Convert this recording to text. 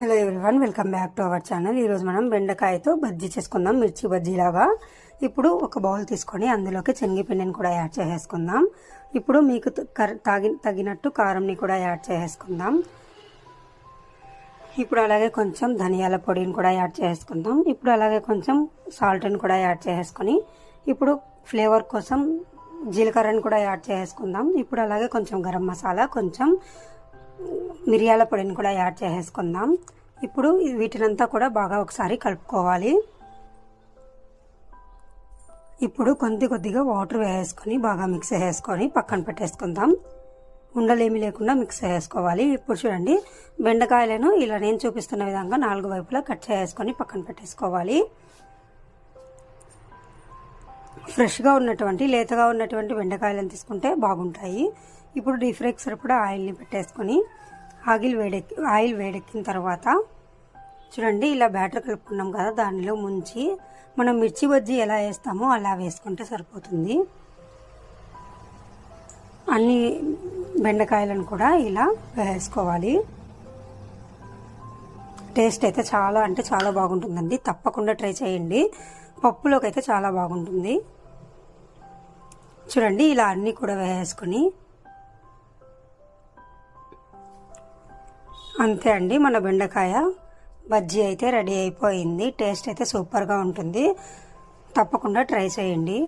Hello everyone, welcome back to our channel. ఈరోజు మనం బెండకాయతో బజ్జీ చేసుకుందాం, మిర్చి బజ్జీ లాగా. ఇప్పుడు ఒక బౌల్ తీసుకొని అందులోకి శనగపిండిని కూడా యాడ్ చేసేసుకుందాం. ఇప్పుడు మీకు తగినట్టు కారంని కూడా యాడ్ చేసేసుకుందాం. ఇప్పుడు అలాగే కొంచెం ధనియాల పొడిని కూడా యాడ్ చేసుకుందాం. ఇప్పుడు అలాగే కొంచెం సాల్ట్ని కూడా యాడ్ చేసుకొని ఇప్పుడు ఫ్లేవర్ కోసం జీలకర్రని కూడా యాడ్ చేసుకుందాం. ఇప్పుడు అలాగే కొంచెం గరం మసాలా, కొంచెం మిరియాల పొడిని కూడా యాడ్ చేసేసుకుందాం. ఇప్పుడు వీటినంతా కూడా బాగా ఒకసారి కలుపుకోవాలి. ఇప్పుడు కొద్దిగా వాటర్ వేసుకొని బాగా మిక్స్ చేసుకొని పక్కన పెట్టేసుకుందాం. ఉండలేమి లేకుండా మిక్స్ చేసుకోవాలి. ఇప్పుడు చూడండి, బెండకాయలను ఇలా నేను చూపిస్తున్న విధంగా 4 వైపులా కట్ చేసుకొని పక్కన పెట్టేసుకోవాలి. ఫ్రెష్గా ఉన్నటువంటి లేతగా ఉన్నటువంటి బెండకాయలను తీసుకుంటే బాగుంటాయి. ఇప్పుడు డీప్ ఫ్రైకి సరిపడా ఆయిల్ని పెట్టేసుకొని ఆయిల్ వేడెక్కిన తర్వాత చూడండి, ఇలా బ్యాటర్ కలుపుకున్నాం కదా, దానిలో ముంచి మనం మిర్చి బజ్జీ ఎలా వేస్తామో అలా వేసుకుంటే సరిపోతుంది. అన్ని బెండకాయలను కూడా ఇలా వేసుకోవాలి. టేస్ట్ అయితే చాలా బాగుంటుందండి. తప్పకుండా ట్రై చేయండి. పప్పులోకి అయితే చాలా బాగుంటుంది. చూడండి, ఇలా అన్నీ కూడా వేసుకొని అంతే అండి, మన బెండకాయ బజ్జీ అయితే రెడీ అయిపోయింది. టేస్ట్ అయితే సూపర్గా ఉంటుంది. తప్పకుండా ట్రై చేయండి.